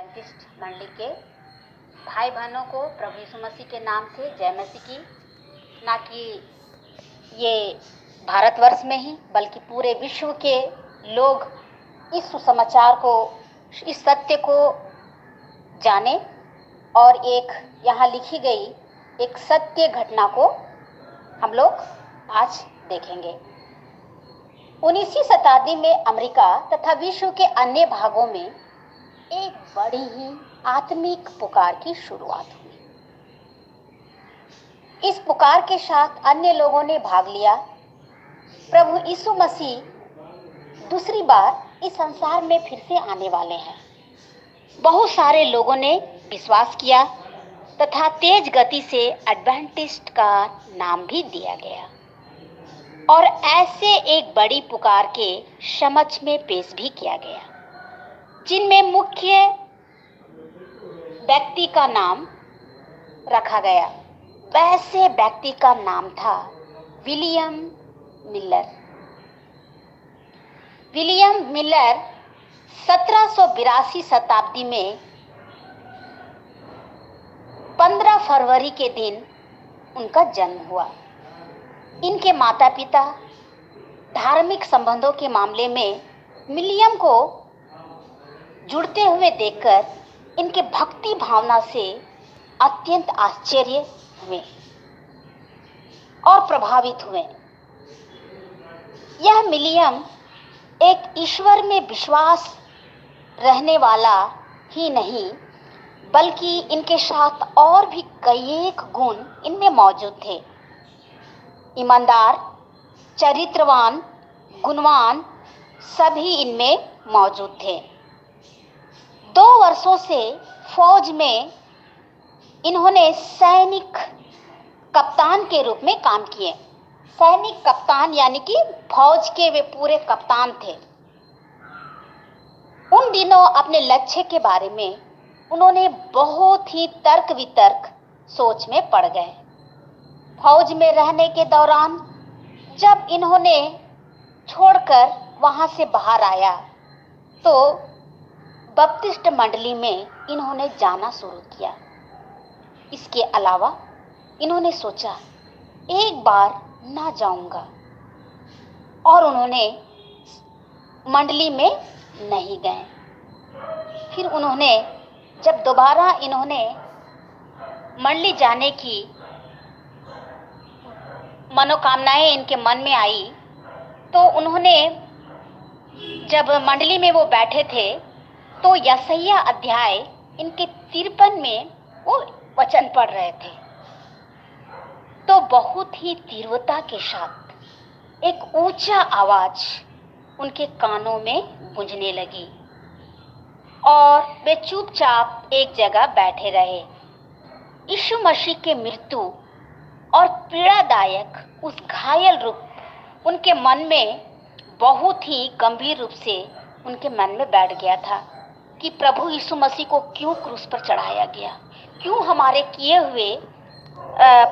Adventist मंडली के भाई बहनों को प्रभु यीशु मसीह के नाम से जय मसीह की। ना कि ये भारतवर्ष में ही बल्कि पूरे विश्व के लोग इस सुसमाचार को, इस सत्य को जाने और एक यहाँ लिखी गई एक सत्य घटना को हम लोग आज देखेंगे। 19वीं शताब्दी में अमेरिका तथा विश्व के अन्य भागों में एक बड़ी ही आत्मिक पुकार की शुरुआत हुई। इस पुकार के साथ अन्य लोगों ने भाग लिया। प्रभु यीशु मसीह दूसरी बार इस संसार में फिर से आने वाले हैं। बहुत सारे लोगों ने विश्वास किया तथा तेज गति से एडवेंटिस्ट का नाम भी दिया गया और ऐसे एक बड़ी पुकार के समक्ष में पेश भी किया गया, जिनमें मुख्य व्यक्ति का नाम रखा गया। वैसे व्यक्ति का नाम था विलियम मिलर। विलियम मिलर 1782 शताब्दी में 15 फरवरी के दिन उनका जन्म हुआ। इनके माता पिता धार्मिक संबंधों के मामले में विलियम को जुड़ते हुए देखकर इनके भक्ति भावना से अत्यंत आश्चर्य हुए और प्रभावित हुए। यह विलियम एक ईश्वर में विश्वास रहने वाला ही नहीं बल्कि इनके साथ और भी कई एक गुण इनमें मौजूद थे। ईमानदार, चरित्रवान, गुणवान सभी इनमें मौजूद थे। 2 वर्षों से फौज में इन्होंने सैनिक कप्तान के रूप में काम किए। सैनिक कप्तान यानी कि फौज के वे पूरे कप्तान थे। उन दिनों अपने लक्ष्य के बारे में उन्होंने बहुत ही तर्क वितर्क सोच में पड़ गए। फौज में रहने के दौरान जब इन्होंने छोड़कर वहां से बाहर आया तो बपतिस्ट मंडली में इन्होंने जाना शुरू किया। इसके अलावा इन्होंने सोचा एक बार ना जाऊंगा और उन्होंने मंडली में नहीं गए। फिर उन्होंने जब दोबारा इन्होंने मंडली जाने की मनोकामनाएं इनके मन में आई तो उन्होंने जब मंडली में वो बैठे थे तो यशायाह अध्याय इनके 53 में वो वचन पढ़ रहे थे तो बहुत ही तीव्रता के साथ एक ऊंचा आवाज उनके कानों में गूंजने लगी और वे चुपचाप एक जगह बैठे रहे। यीशु मसीह के मृत्यु और पीड़ादायक उस घायल रूप उनके मन में बहुत ही गंभीर रूप से उनके मन में बैठ गया था कि प्रभु यीशु मसीह को क्यों क्रूस पर चढ़ाया गया, क्यों हमारे किए हुए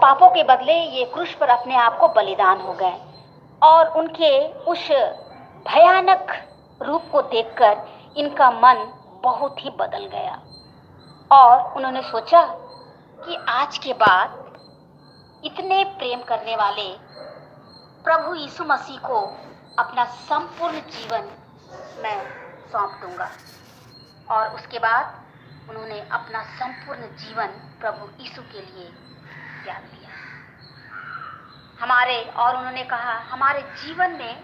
पापों के बदले ये क्रूस पर अपने आप को बलिदान हो गए। और उनके उस भयानक रूप को देखकर इनका मन बहुत ही बदल गया और उन्होंने सोचा कि आज के बाद इतने प्रेम करने वाले प्रभु यीशु मसीह को अपना संपूर्ण जीवन मैं सौंप दूंगा। और उसके बाद उन्होंने अपना संपूर्ण जीवन प्रभु यीशु के लिए त्याग दिया। उन्होंने कहा हमारे जीवन में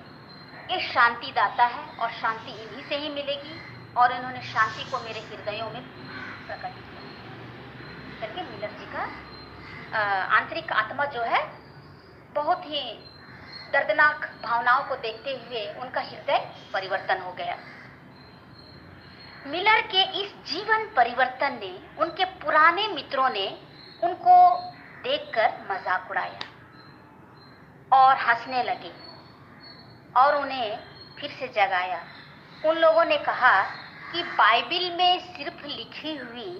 ये शांति दाता है और शांति इन्हीं से ही मिलेगी और इन्होंने शांति को मेरे हृदयों में प्रकट किया करके मिलर जी का आंतरिक आत्मा जो है बहुत ही दर्दनाक भावनाओं को देखते हुए उनका हृदय परिवर्तन हो गया। मिलर के इस जीवन परिवर्तन ने उनके पुराने मित्रों ने उनको देखकर मजाक उड़ाया और हंसने लगे और उन्हें फिर से जगाया। उन लोगों ने कहा कि बाइबिल में सिर्फ लिखी हुई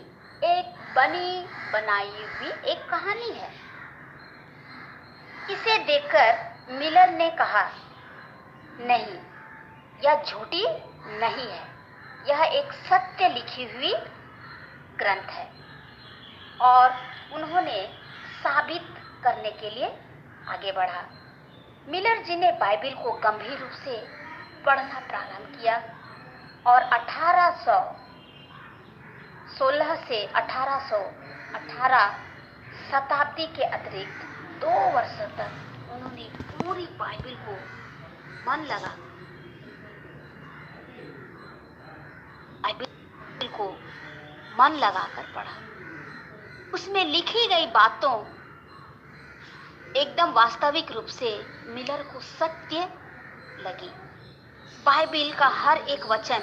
एक बनी बनाई हुई एक कहानी है। इसे देखकर मिलर ने कहा नहीं, यह झूठी नहीं है, यह एक सत्य लिखी हुई ग्रंथ है और उन्होंने साबित करने के लिए आगे बढ़ा। मिलर जी ने बाइबिल को गंभीर रूप से पढ़ना प्रारंभ किया और 1816 से 1818 शताब्दी के अतिरिक्त 2 वर्षों तक उन्होंने पूरी बाइबिल को मन लगाकर पढ़ा। उसमें लिखी गई बातों एकदम वास्तविक रूप से मिलर को सत्य लगी। बाइबिल का हर एक वचन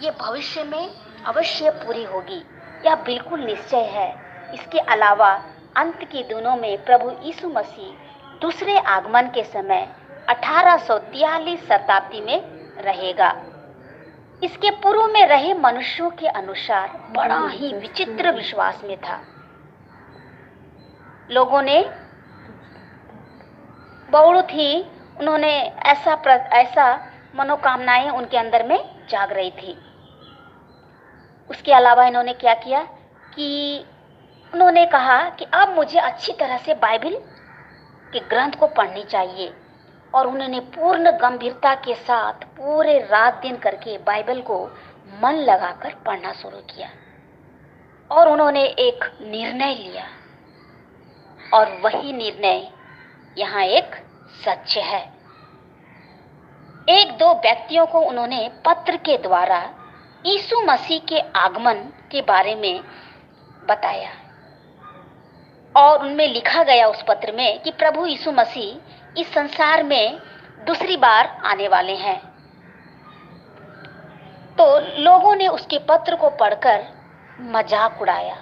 ये भविष्य में अवश्य पूरी होगी, यह बिल्कुल निश्चय है। इसके अलावा अंत के दिनों में प्रभु यीशु मसीह दूसरे आगमन के समय 1843 शताब्दी में रहेगा। इसके पूर्व में रहे मनुष्यों के अनुसार बड़ा ही विचित्र विश्वास में था। लोगों ने बहुत ही उन्होंने ऐसा मनोकामनाएं उनके अंदर में जाग रही थी। उसके अलावा इन्होंने क्या किया कि उन्होंने कहा कि अब मुझे अच्छी तरह से बाइबिल के ग्रंथ को पढ़नी चाहिए और उन्होंने पूर्ण गंभीरता के साथ पूरे रात दिन करके बाइबल को मन लगाकर पढ़ना शुरू किया और उन्होंने एक निर्णय लिया और वही निर्णय यहाँ एक सत्य है। 1-2 व्यक्तियों को उन्होंने पत्र के द्वारा यीशु मसीह के आगमन के बारे में बताया और उनमें लिखा गया उस पत्र में कि प्रभु यीशु मसीह इस संसार में दूसरी बार आने वाले हैं। तो लोगों ने उसके पत्र को पढ़कर मजाक उड़ाया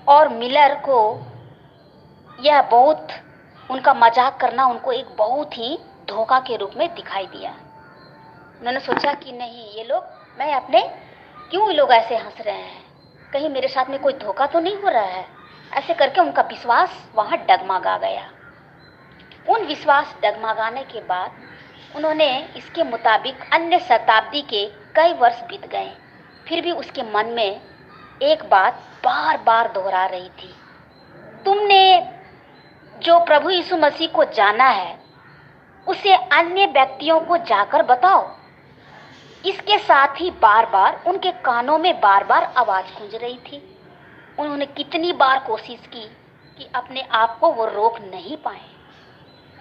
और मिलर को यह बहुत उनका मजाक करना उनको एक बहुत ही धोखा के रूप में दिखाई दिया। उन्होंने सोचा कि नहीं, ये लोग क्यों ये लोग ऐसे हंस रहे हैं, कहीं मेरे साथ में कोई धोखा तो नहीं हो रहा है। ऐसे करके उनका विश्वास वहाँ डगमगा गया। उन विश्वास डगमगाने के बाद उन्होंने इसके मुताबिक अन्य शताब्दी के कई वर्ष बीत गए, फिर भी उसके मन में एक बात बार बार दोहरा रही थी, तुमने जो प्रभु यीशु मसीह को जाना है उसे अन्य व्यक्तियों को जाकर बताओ। इसके साथ ही बार बार उनके कानों में बार बार आवाज गूंज रही थी। उन्होंने कितनी बार कोशिश की कि अपने आप को वो रोक नहीं पाए।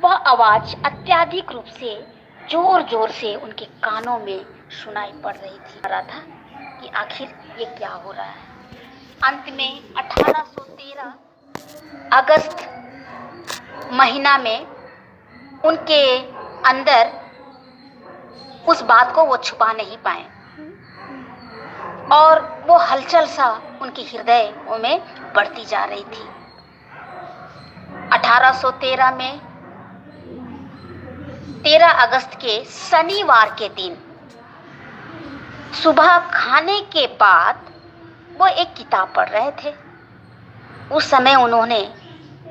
वह आवाज अत्यधिक रूप से जोर जोर से उनके कानों में सुनाई पड़ रही थी। रहा था कि आखिर ये क्या हो रहा है। अंत में 1813 अगस्त महीना में उनके अंदर उस बात को वो छुपा नहीं पाए और वो हलचल सा उनके हृदय में बढ़ती जा रही थी। 1813 में 13 अगस्त के शनिवार के दिन सुबह खाने के बाद वो एक किताब पढ़ रहे थे। उस समय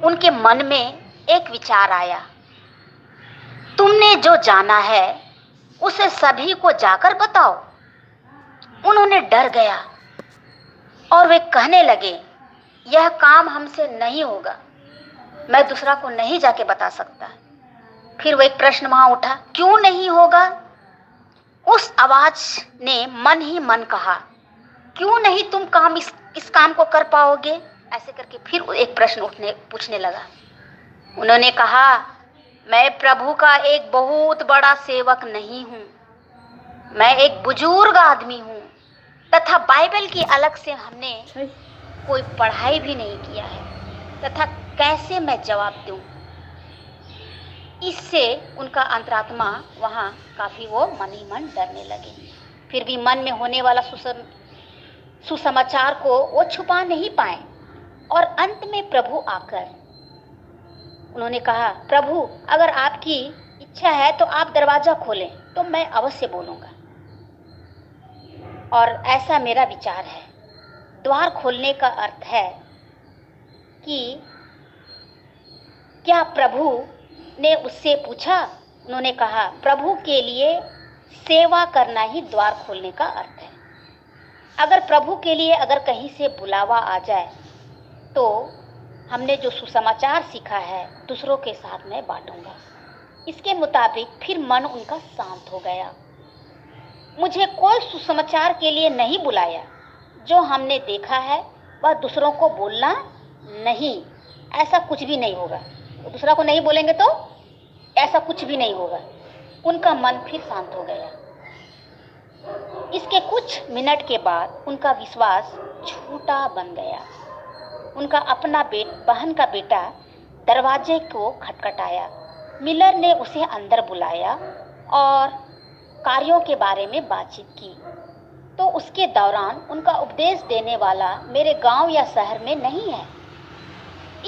उनके मन में एक विचार आया, तुमने जो जाना है उसे सभी को जाकर बताओ। उन्होंने डर गया और वे कहने लगे, यह काम हमसे नहीं होगा, मैं दूसरा को नहीं जाके बता सकता। फिर वो एक प्रश्न वहां उठा, क्यों नहीं होगा? उस आवाज ने मन ही मन कहा, क्यों नहीं तुम इस काम को कर पाओगे? ऐसे करके फिर एक प्रश्न पूछने लगा। उन्होंने कहा, मैं प्रभु का एक बहुत बड़ा सेवक नहीं हूँ, मैं एक बुजुर्ग आदमी हूँ तथा बाइबल की अलग से हमने कोई पढ़ाई भी नहीं किया है, तथा कैसे मैं जवाब दूँ? इससे उनका अंतरात्मा वहाँ काफ़ी वो मन ही मन डरने लगे। फिर भी मन में होने वाला सुसमाचार को वो छुपा नहीं पाए और अंत में प्रभु आकर उन्होंने कहा, प्रभु अगर आपकी इच्छा है तो आप दरवाज़ा खोलें तो मैं अवश्य बोलूँगा। और ऐसा मेरा विचार है। द्वार खोलने का अर्थ है कि क्या प्रभु ने उससे पूछा? उन्होंने कहा, प्रभु के लिए सेवा करना ही द्वार खोलने का अर्थ है। अगर प्रभु के लिए अगर कहीं से बुलावा आ जाए तो हमने जो सुसमाचार सीखा है दूसरों के साथ मैं बांटूंगा। इसके मुताबिक फिर मन उनका शांत हो गया। मुझे कोई सुसमाचार के लिए नहीं बुलाया। जो हमने देखा है वह दूसरों को बोलना नहीं, ऐसा कुछ भी नहीं होगा। दूसरा को नहीं बोलेंगे तो ऐसा कुछ भी नहीं होगा। उनका मन फिर शांत हो गया। इसके कुछ मिनट के बाद उनका विश्वास झूठा बन गया। उनका अपना बहन का बेटा दरवाजे को खटखटाया। मिलर ने उसे अंदर बुलाया और कार्यों के बारे में बातचीत की। तो उसके दौरान उनका उपदेश देने वाला मेरे गांव या शहर में नहीं है,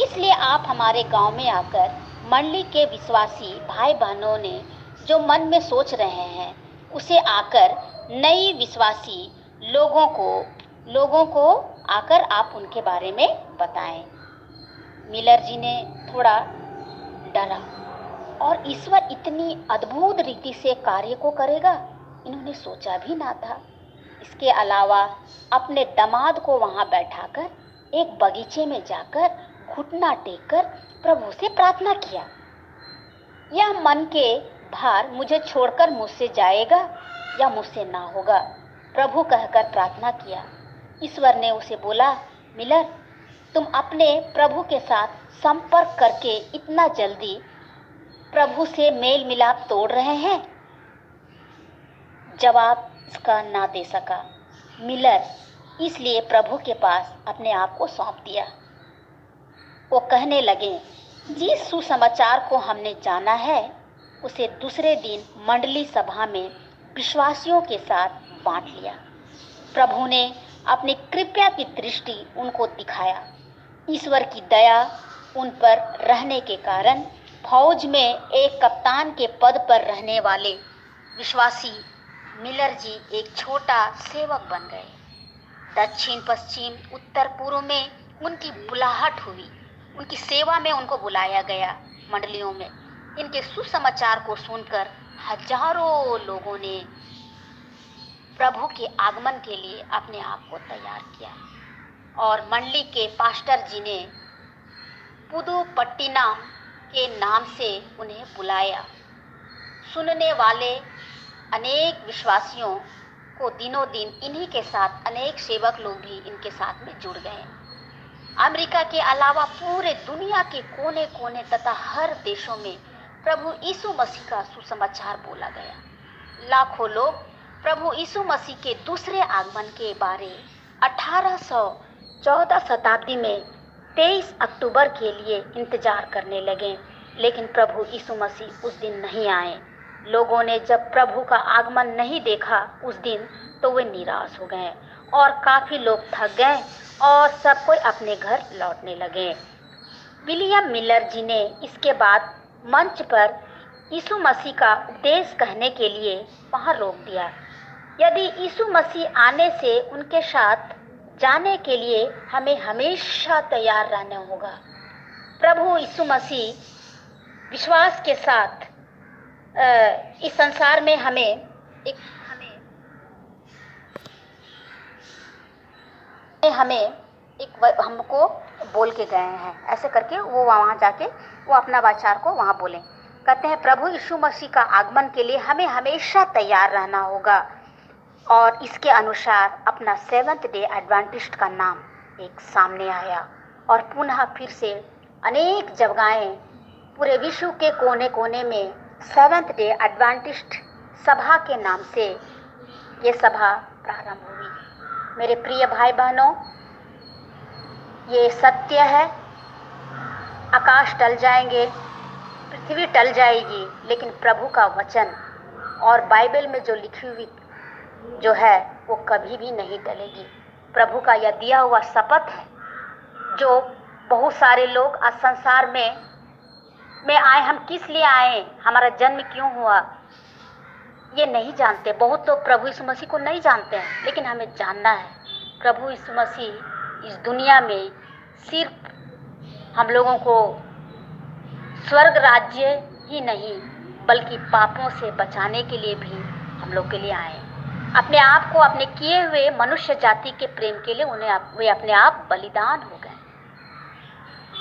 इसलिए आप हमारे गांव में आकर मंडली के विश्वासी भाई बहनों ने जो मन में सोच रहे हैं उसे आकर नई विश्वासी लोगों को आकर आप उनके बारे में बताएं। मिलर जी ने थोड़ा डरा और ईश्वर इतनी अद्भुत रीति से कार्य को करेगा इन्होंने सोचा भी ना था। इसके अलावा अपने दामाद को वहां बैठाकर एक बगीचे में जाकर घुटना टेककर प्रभु से प्रार्थना किया। यह मन के भार मुझे छोड़कर मुझसे जाएगा या मुझसे ना होगा, प्रभु कहकर प्रार्थना किया। ईश्वर ने उसे बोला, मिलर, तुम अपने प्रभु के साथ संपर्क करके इतना जल्दी प्रभु से मेल मिलाप तोड़ रहे हैं। जवाब इसका ना दे सका मिलर, इसलिए प्रभु के पास अपने आप को सौंप दिया। वो कहने लगे, जिस सुसमाचार को हमने जाना है उसे दूसरे दिन मंडली सभा में विश्वासियों के साथ बांट लिया। प्रभु ने अपनी कृपा की दृष्टि उनको दिखाया। ईश्वर की दया उन पर रहने के कारण फौज में एक कप्तान के पद पर रहने वाले विश्वासी मिलर जी एक छोटा सेवक बन गए। दक्षिण पश्चिम उत्तर पूर्व में उनकी बुलाहट हुई। उनकी सेवा में उनको बुलाया गया। मंडलियों में इनके सुसमाचार को सुनकर हजारों लोगों ने प्रभु के आगमन के लिए अपने आप को तैयार किया और मंडली के पास्टर जी ने पुदुपट्टिनम के नाम से उन्हें बुलाया। सुनने वाले अनेक विश्वासियों को दिनों दिन इन्हीं के साथ अनेक सेवक लोग भी इनके साथ में जुड़ गए। अमेरिका के अलावा पूरे दुनिया के कोने कोने तथा हर देशों में प्रभु यीशु मसीह का सुसमाचार बोला गया। लाखों लोग प्रभु यीशु मसीह के दूसरे आगमन के बारे 1814 शताब्दी में 23 अक्टूबर के लिए इंतजार करने लगे, लेकिन प्रभु यीशु मसीह उस दिन नहीं आए। लोगों ने जब प्रभु का आगमन नहीं देखा उस दिन तो वे निराश हो गए और काफ़ी लोग थक गए और सब कोई अपने घर लौटने लगे। विलियम मिलर जी ने इसके बाद मंच पर यीशु मसीह का उपदेश कहने के लिए वहाँ रोक दिया। यदि यीशु मसीह आने से उनके साथ जाने के लिए हमें हमेशा तैयार रहना होगा। प्रभु यीशु मसीह विश्वास के साथ इस संसार में हमको बोल के गए हैं। ऐसे करके वो वहाँ जाके वो अपना वाचार को वहाँ बोलें। कहते हैं प्रभु यीशु मसीह का आगमन के लिए हमें हमेशा तैयार रहना होगा और इसके अनुसार अपना सेवंथ डे एडवेंटिस्ट का नाम एक सामने आया और पुनः फिर से अनेक जगहें पूरे विश्व के कोने कोने में सेवंथ डे एडवेंटिस्ट सभा के नाम से ये सभा प्रारंभ हुई। मेरे प्रिय भाई बहनों, ये सत्य है, आकाश टल जाएंगे, पृथ्वी टल जाएगी, लेकिन प्रभु का वचन और बाइबल में जो लिखी हुई जो है वो कभी भी नहीं टलेगी। प्रभु का यह दिया हुआ शपथ है जो बहुत सारे लोग आज संसार में आए, हम किस लिए आए, हमारा जन्म क्यों हुआ, ये नहीं जानते। बहुत तो प्रभु यीशु मसीह को नहीं जानते हैं, लेकिन हमें जानना है प्रभु यीशु मसीह इस दुनिया में सिर्फ हम लोगों को स्वर्ग राज्य ही नहीं बल्कि पापों से बचाने के लिए भी हम लोग के लिए आए। अपने आप को अपने किए हुए मनुष्य जाति के प्रेम के लिए वे अपने आप बलिदान हो गए,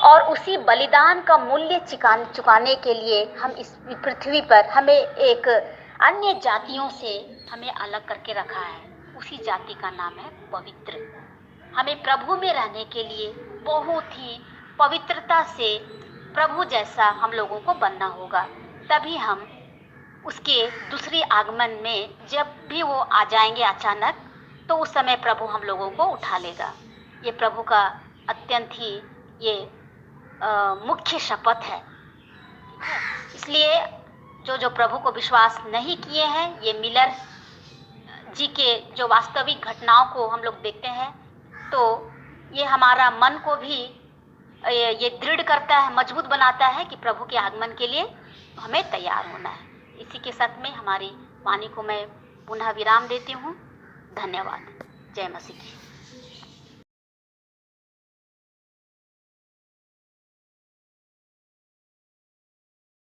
और उसी बलिदान का मूल्य चुकाने के लिए हम इस पृथ्वी पर हमें एक अन्य जातियों से हमें अलग करके रखा है। उसी जाति का नाम है पवित्र। हमें प्रभु में रहने के लिए बहुत ही पवित्रता से प्रभु जैसा हम लोगों को बनना होगा, तभी हम उसके दूसरे आगमन में जब भी वो आ जाएंगे अचानक, तो उस समय प्रभु हम लोगों को उठा लेगा। ये प्रभु का अत्यंत ही ये मुख्य शपथ है। इसलिए जो प्रभु को विश्वास नहीं किए हैं, ये मिलर जी के जो वास्तविक घटनाओं को हम लोग देखते हैं, तो ये हमारा मन को भी ये दृढ़ करता है, मजबूत बनाता है कि प्रभु के आगमन के लिए हमें तैयार होना है। इसी के साथ में हमारी वाणी को मैं पुनः विराम देती हूँ। धन्यवाद। जय मसीह की।